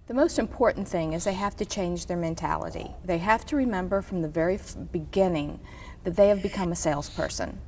The most important thing is they have to change their mentality. They have to remember from the very beginning that they have become a salesperson,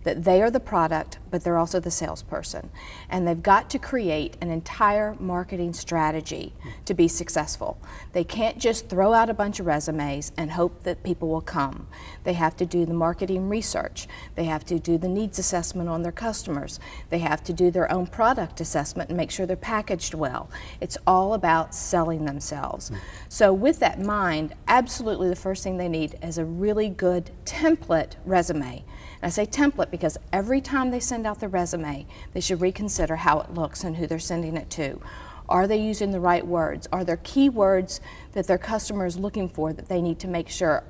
that they are the product, but they're also the salesperson. And they've got to create an entire marketing strategy to be successful. They can't just throw out a bunch of resumes and hope that people will come. They have to do the marketing research. They have to do the needs assessment on their customers. They have to do their own product assessment and make sure they're packaged well. It's all about selling themselves. So with that in mind, absolutely the first thing they need is a really good template resume. And I say template because every time they send out their resume, they should reconsider how it looks and who they're sending it to. Are they using the right words? Are there keywords that their customer is looking for that they need to make sure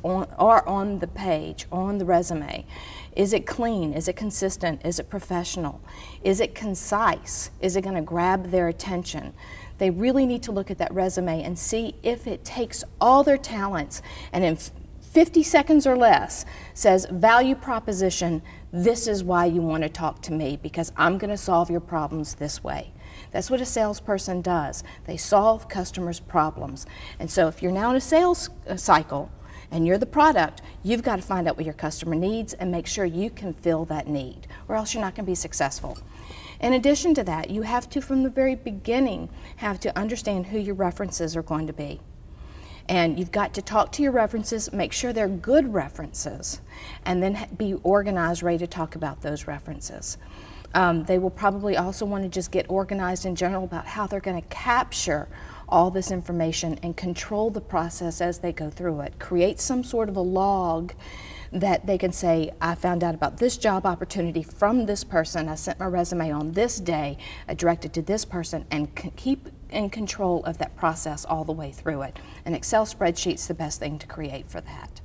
are on the page, on the resume? Is it clean? Is it consistent? Is it professional? Is it concise? Is it going to grab their attention? They really need to look at that resume and see if it takes all their talents and in 50 seconds or less says value proposition, this is why you want to talk to me because I'm going to solve your problems this way. That's what a salesperson does. They solve customers' problems. And so if you're now in a sales cycle and you're the product, you've got to find out what your customer needs and make sure you can fill that need, or else you're not going to be successful. In addition to that, you have to, from the very beginning, have to understand who your references are going to be. And you've got to talk to your references, make sure they're good references, and then be organized, ready to talk about those references. They will probably also want to just get organized in general about how they're going to capture all this information and control the process as they go through it. Create some sort of a log that they can say, I found out about this job opportunity from this person, I sent my resume on this day, I directed to this person, and keep in control of that process all the way through it. An Excel spreadsheet's the best thing to create for that.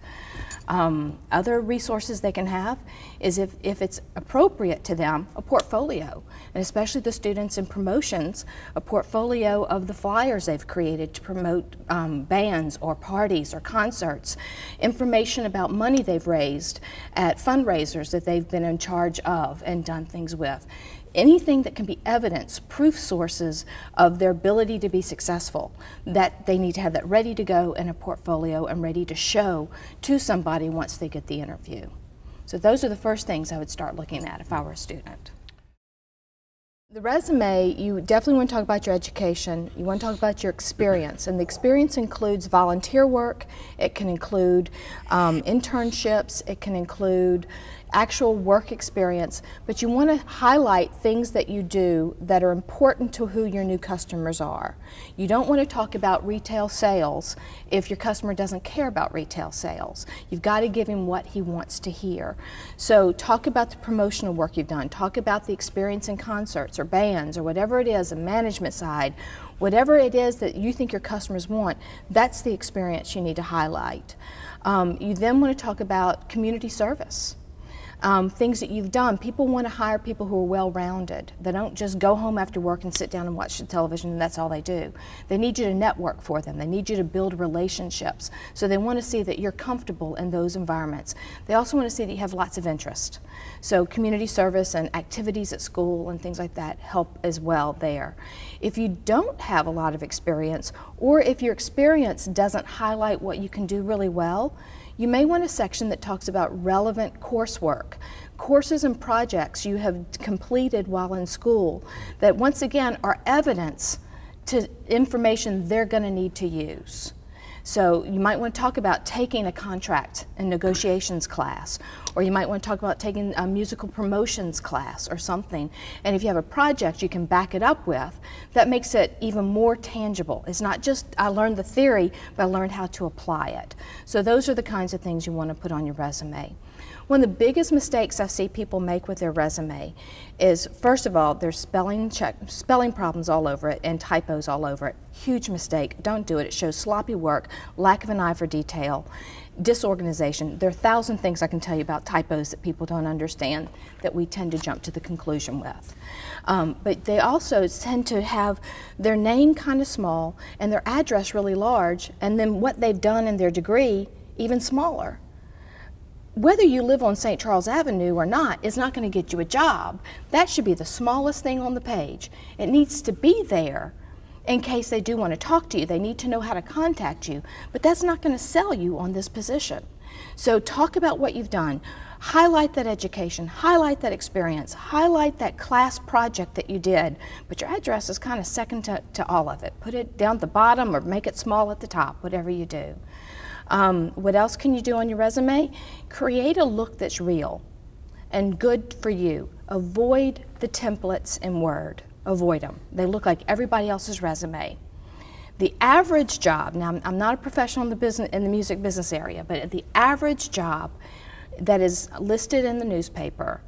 Other resources they can have is, if it's appropriate to them, a portfolio, and especially the students in promotions, a portfolio of the flyers they've created to promote bands or parties or concerts, information about money they've raised at fundraisers that they've been in charge of and done things with. Anything that can be evidence, proof sources of their ability to be successful, that they need to have that ready to go in a portfolio and ready to show to somebody once they get the interview. So those are the first things I would start looking at if I were a student. The resume, you definitely want to talk about your education, you want to talk about your experience, and the experience includes volunteer work, it can include internships, it can include actual work experience, but you want to highlight things that you do that are important to who your new customers are. You don't want to talk about retail sales if your customer doesn't care about retail sales. You've got to give him what he wants to hear. So talk about the promotional work you've done, talk about the experience in concerts or bands or whatever it is, the management side, whatever it is that you think your customers want, that's the experience you need to highlight. You then want to talk about community service. Things that you've done. People want to hire people who are well-rounded. They don't just go home after work and sit down and watch the television and that's all they do. They need you to network for them. They need you to build relationships. So they want to see that you're comfortable in those environments. They also want to see that you have lots of interest. So community service and activities at school and things like that help as well there. If you don't have a lot of experience, or if your experience doesn't highlight what you can do really well, you may want a section that talks about relevant coursework, courses and projects you have completed while in school that once again are evidence to information they're going to need to use. So you might want to talk about taking a contract and negotiations class, or you might want to talk about taking a musical promotions class or something. And if you have a project you can back it up with, that makes it even more tangible. It's not just I learned the theory, but I learned how to apply it. So those are the kinds of things you want to put on your resume. One of the biggest mistakes I see people make with their resume is, first of all, there's spelling problems all over it and typos all over it. Huge mistake. Don't do it. It shows sloppy work, lack of an eye for detail, disorganization. There are 1,000 things I can tell you about typos that people don't understand that we tend to jump to the conclusion with. But they also tend to have their name kind of small and their address really large, and then what they've done in their degree even smaller. Whether you live on St. Charles Avenue or not is not going to get you a job. That should be the smallest thing on the page. It needs to be there in case they do want to talk to you. They need to know how to contact you, but that's not going to sell you on this position. So talk about what you've done. Highlight that education, highlight that experience, highlight that class project that you did, but your address is kind of second to all of it. Put it down at the bottom or make it small at the top, whatever you do. What else can you do on your resume? Create a look that's real and good for you. Avoid the templates in Word. Avoid them. They look like everybody else's resume. The average job, now I'm not a professional in the music business area, but the average job that is listed in the newspaper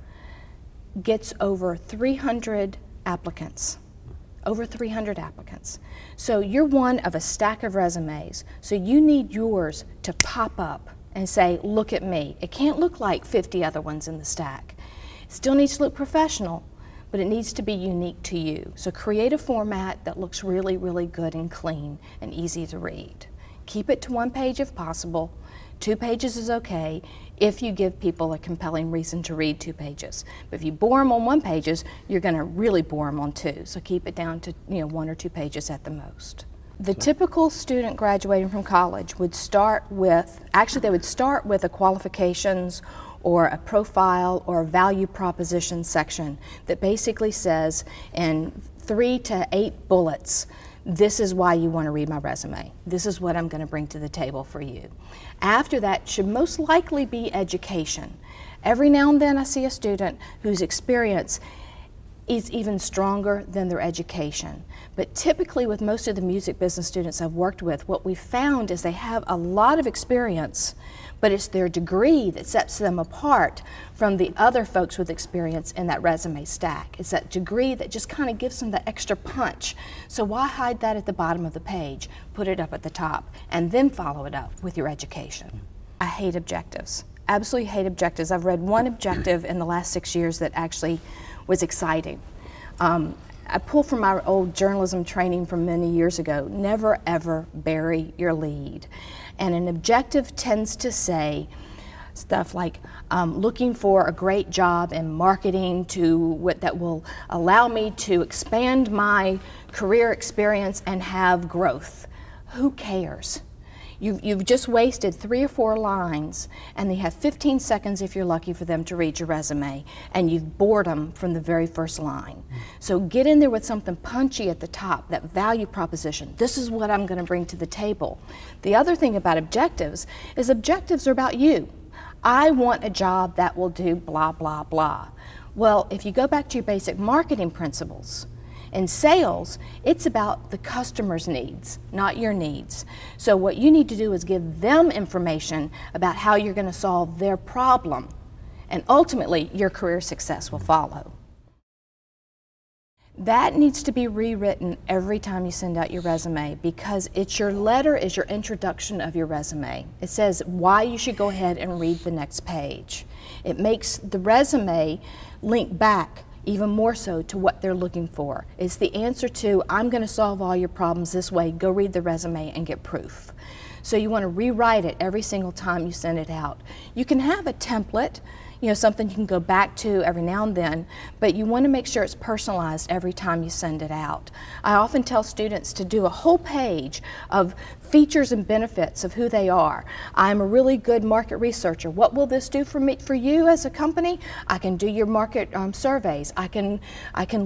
gets over 300 applicants. Over 300 applicants. So you're one of a stack of resumes, so you need yours to pop up and say, look at me. It can't look like 50 other ones in the stack. It still needs to look professional, but it needs to be unique to you. So create a format that looks really, really good and clean and easy to read. Keep it to 1 page if possible. 2 pages is okay if you give people a compelling reason to read 2 pages. But if you bore them on 1 page, you're going to really bore them on 2. So keep it down to 1 or 2 pages at the most. The typical student graduating from college would start with, actually they would start with a qualifications or a profile or a value proposition section that basically says in 3 to 8 bullets, this is why you want to read my resume. This is what I'm going to bring to the table for you. After that should most likely be education. Every now and then I see a student whose experience is even stronger than their education. But typically with most of the music business students I've worked with, what we've found is they have a lot of experience, but it's their degree that sets them apart from the other folks with experience in that resume stack. It's that degree that just kind of gives them the extra punch. So why hide that at the bottom of the page? Put it up at the top and then follow it up with your education. I hate objectives. Absolutely hate objectives. I've read one objective in the last 6 years that actually was exciting. I pull from my old journalism training from many years ago, never ever bury your lead. And an objective tends to say stuff like looking for a great job in marketing that will allow me to expand my career experience and have growth. Who cares? You've just wasted 3 or 4 lines, and they have 15 seconds if you're lucky for them to read your resume, and you've bored them from the very first line. So get in there with something punchy at the top, that value proposition. This is what I'm going to bring to the table. The other thing about objectives is objectives are about you. I want a job that will do blah, blah, blah. Well, if you go back to your basic marketing principles, in sales, it's about the customer's needs, not your needs. So what you need to do is give them information about how you're going to solve their problem, and ultimately your career success will follow. That needs to be rewritten every time you send out your resume, because it's your letter is your introduction of your resume. It says why you should go ahead and read the next page. It makes the resume link back even more so to what they're looking for. It's the answer to, I'm going to solve all your problems this way, go read the resume and get proof. So you want to rewrite it every single time you send it out. You can have a template, something you can go back to every now and then, but you want to make sure it's personalized every time you send it out. I often tell students to do a whole page of features and benefits of who they are. I'm a really good market researcher. What will this do for you as a company? I can do your market surveys. I can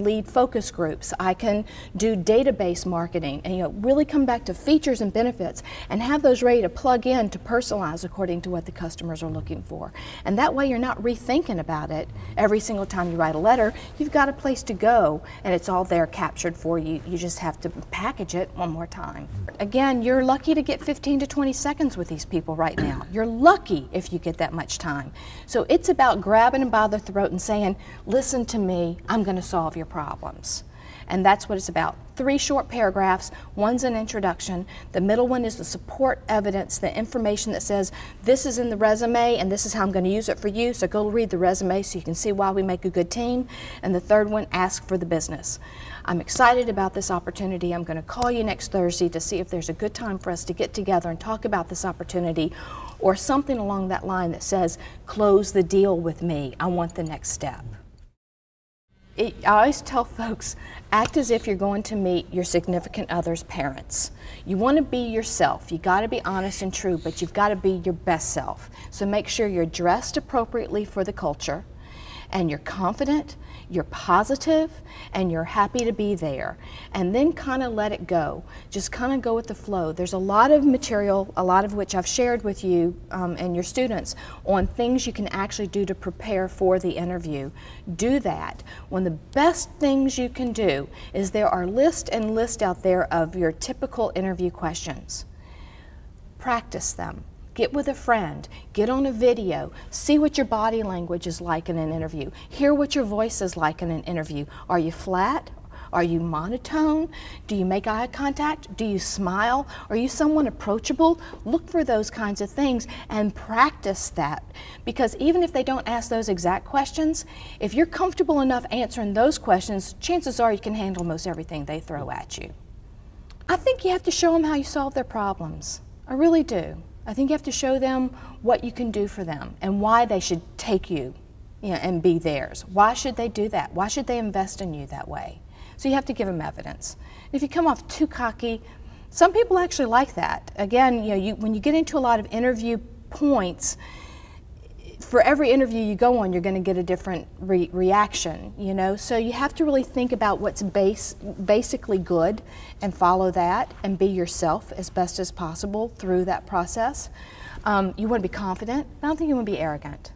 lead focus groups. I can do database marketing, and really come back to features and benefits and have those ready to plug in to personalize according to what the customers are looking for. And that way you're not rethinking about it every single time you write a letter. You've got a place to go, and it's all there captured for you. You just have to package it one more time. Again, you're lucky to get 15 to 20 seconds with these people right now. You're lucky if you get that much time. So it's about grabbing them by the throat and saying, listen to me, I'm going to solve your problems. And that's what it's about. 3 short paragraphs, one's an introduction, the middle one is the support evidence, the information that says this is in the resume and this is how I'm going to use it for you, so go read the resume so you can see why we make a good team. And the third one, ask for the business. I'm excited about this opportunity. I'm going to call you next Thursday to see if there's a good time for us to get together and talk about this opportunity, or something along that line that says, close the deal with me. I want the next step. I always tell folks, act as if you're going to meet your significant other's parents. You want to be yourself. You got to be honest and true, but you've got to be your best self. So make sure you're dressed appropriately for the culture, and you're confident, you're positive, and you're happy to be there. And then kind of let it go. Just kind of go with the flow. There's a lot of material, a lot of which I've shared with you and your students, on things you can actually do to prepare for the interview. Do that. One of the best things you can do is there are lists and lists out there of your typical interview questions. Practice them. Get with a friend, get on a video, see what your body language is like in an interview, hear what your voice is like in an interview. Are you flat? Are you monotone? Do you make eye contact? Do you smile? Are you someone approachable? Look for those kinds of things and practice that, because even if they don't ask those exact questions, if you're comfortable enough answering those questions, chances are you can handle most everything they throw at you. I think you have to show them how you solve their problems. I really do. I think you have to show them what you can do for them and why they should take you, and be theirs. Why should they do that? Why should they invest in you that way? So you have to give them evidence. If you come off too cocky, some people actually like that. Again, when you get into a lot of interview points, for every interview you go on, you're going to get a different reaction, So you have to really think about what's basically good and follow that and be yourself as best as possible through that process. You want to be confident, but I don't think you want to be arrogant.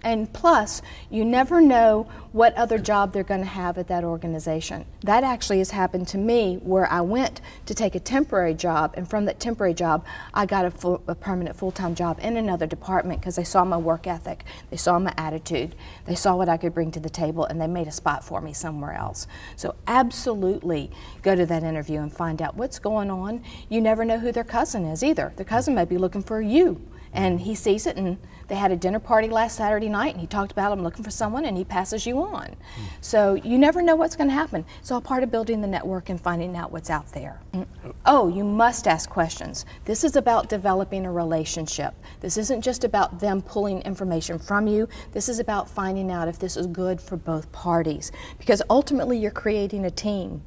And plus, you never know what other job they're going to have at that organization. That actually has happened to me, where I went to take a temporary job, and from that temporary job, I got a permanent full-time job in another department because they saw my work ethic, they saw my attitude, they saw what I could bring to the table, and they made a spot for me somewhere else. So absolutely go to that interview and find out what's going on. You never know who their cousin is either. Their cousin may be looking for you, and he sees it, and they had a dinner party last Saturday night, and he talked about him looking for someone, and he passes you on. So you never know what's going to happen. It's all part of building the network and finding out what's out there. Oh, you must ask questions. This is about developing a relationship. This isn't just about them pulling information from you. This is about finding out if this is good for both parties, because ultimately you're creating a team.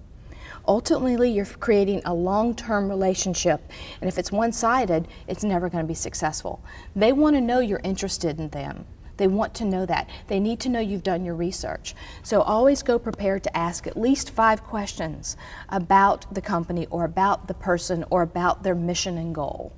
Ultimately, you're creating a long-term relationship, and if it's one-sided, it's never going to be successful. They want to know you're interested in them. They want to know that. They need to know you've done your research. So always go prepared to ask at least 5 questions about the company or about the person or about their mission and goal.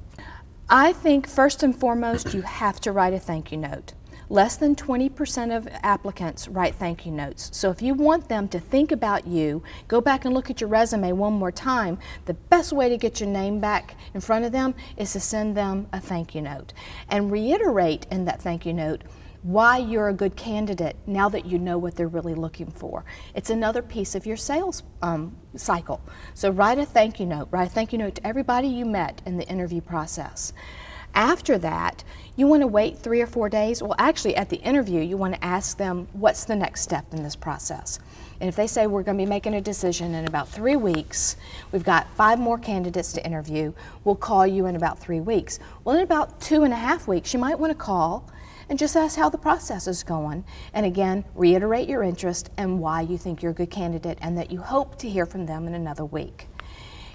I think first and foremost, you have to write a thank you note. Less than 20% of applicants write thank you notes. So if you want them to think about you, go back and look at your resume one more time. The best way to get your name back in front of them is to send them a thank you note. And reiterate in that thank you note why you're a good candidate now that you know what they're really looking for. It's another piece of your sales cycle. So write a thank you note. Write a thank you note to everybody you met in the interview process. After that, you want to wait 3 or 4 days. Well, actually, at the interview, you want to ask them, what's the next step in this process? And if they say, we're going to be making a decision in about 3 weeks, we've got 5 more candidates to interview, we'll call you in about 3 weeks. Well, in about 2.5 weeks, you might want to call and just ask how the process is going. And again, reiterate your interest and why you think you're a good candidate and that you hope to hear from them in another week.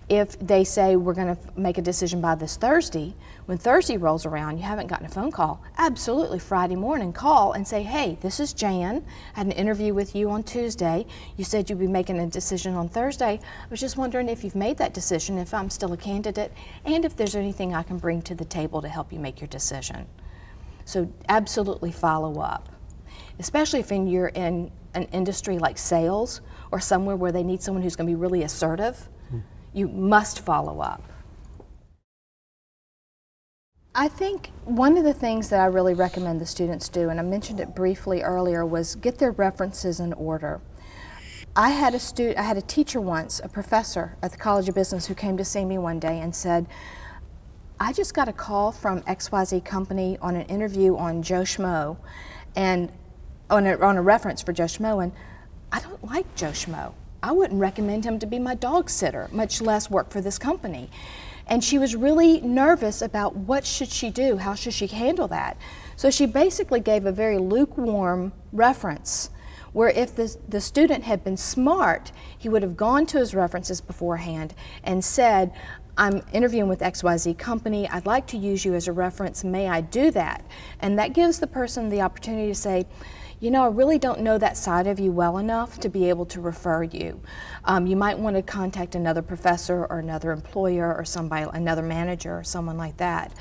If they say, we're going to make a decision by this Thursday, when Thursday rolls around, you haven't gotten a phone call, absolutely Friday morning call and say, hey, this is Jan. I had an interview with you on Tuesday. You said you'd be making a decision on Thursday. I was just wondering if you've made that decision, if I'm still a candidate, and if there's anything I can bring to the table to help you make your decision. So absolutely follow up, especially if you're in an industry like sales or somewhere where they need someone who's going to be really assertive. You must follow up. I think one of the things that I really recommend the students do, and I mentioned it briefly earlier, was get their references in order. I had a teacher once, a professor at the College of Business, who came to see me one day and said, I just got a call from XYZ company on an interview on Joe Schmo, and on a reference for Joe Schmo, and I don't like Joe Schmo. I wouldn't recommend him to be my dog sitter, much less work for this company. And she was really nervous about what should she do, how should she handle that. So she basically gave a very lukewarm reference, Where if the student had been smart, he would have gone to his references beforehand and said, I'm interviewing with XYZ company, I'd like to use you as a reference, may I do that? And that gives the person the opportunity to say, you know, I really don't know that side of you well enough to be able to refer you. You might want to contact another professor or another employer or somebody, another manager or someone like that.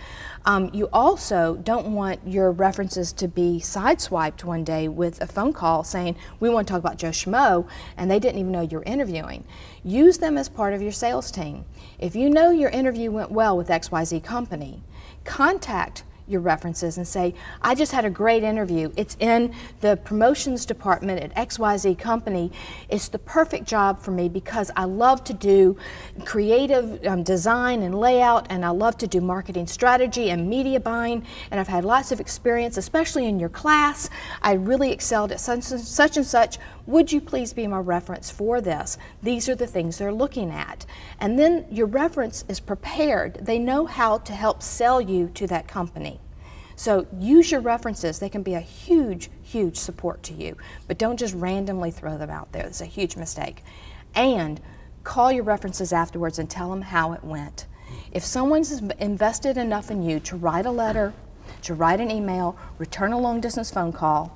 You also don't want your references to be sideswiped one day with a phone call saying, we want to talk about Joe Schmo, and they didn't even know you're interviewing. Use them as part of your sales team. If you know your interview went well with XYZ company, contact your references and say, I just had a great interview. It's in the promotions department at XYZ company. It's the perfect job for me because I love to do creative design and layout, and I love to do marketing strategy and media buying, and I've had lots of experience, especially in your class. I really excelled at such and such. Would you please be my reference for this? These are the things they're looking at. And then your reference is prepared. They know how to help sell you to that company. So use your references. They can be a huge, huge support to you. But don't just randomly throw them out there. It's a huge mistake. And call your references afterwards and tell them how it went. If someone's invested enough in you to write a letter, to write an email, return a long-distance phone call,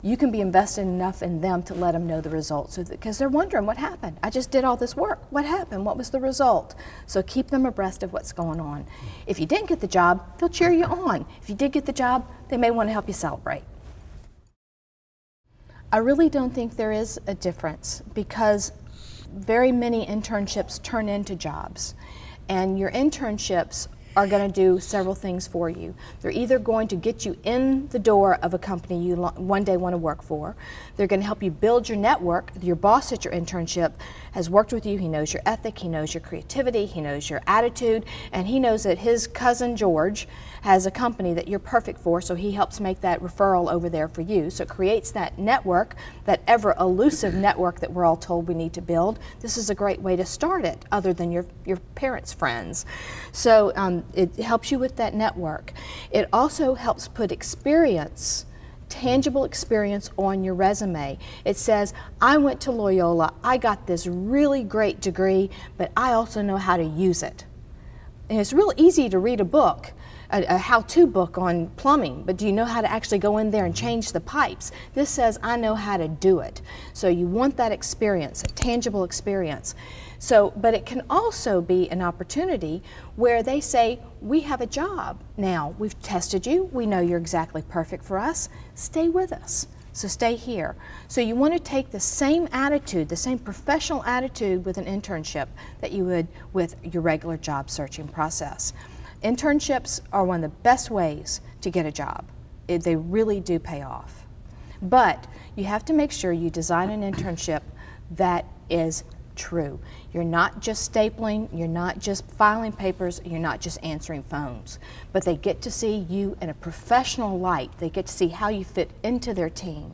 you can be invested enough in them to let them know the results, because they're wondering what happened. I just did all this work. What happened? What was the result? So keep them abreast of what's going on. If you didn't get the job, they'll cheer you on. If you did get the job, they may want to help you celebrate. I really don't think there is a difference, because very many internships turn into jobs, and your internships are going to do several things for you. They're either going to get you in the door of a company you one day want to work for. They're going to help you build your network. Your boss at your internship has worked with you. He knows your ethic, he knows your creativity, he knows your attitude, and he knows that his cousin George has a company that you're perfect for, so he helps make that referral over there for you. So it creates that network, that ever elusive network that we're all told we need to build. This is a great way to start it, other than your parents' friends. So it helps you with that network. It also helps put experience, tangible experience, on your resume. It says, I went to Loyola, I got this really great degree, but I also know how to use it. And it's real easy to read a book, a how-to book on plumbing, but do you know how to actually go in there and change the pipes? This says, I know how to do it. So you want that experience, a tangible experience. So, but it can also be an opportunity where they say, we have a job now. We've tested you. We know you're exactly perfect for us. Stay with us. So stay here. So you want to take the same attitude, the same professional attitude with an internship that you would with your regular job searching process. Internships are one of the best ways to get a job. They really do pay off. But you have to make sure you design an internship that is true. You're not just stapling, you're not just filing papers, you're not just answering phones. But they get to see you in a professional light. They get to see how you fit into their team.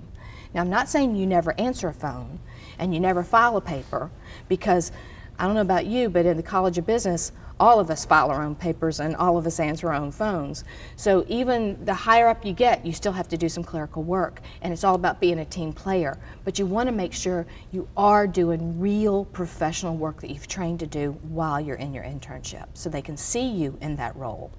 Now, I'm not saying you never answer a phone and you never file a paper, because I don't know about you, but in the College of Business, all of us file our own papers and all of us answer our own phones. So even the higher up you get, you still have to do some clerical work, and it's all about being a team player. But you want to make sure you are doing real professional work that you've trained to do while you're in your internship, so they can see you in that role.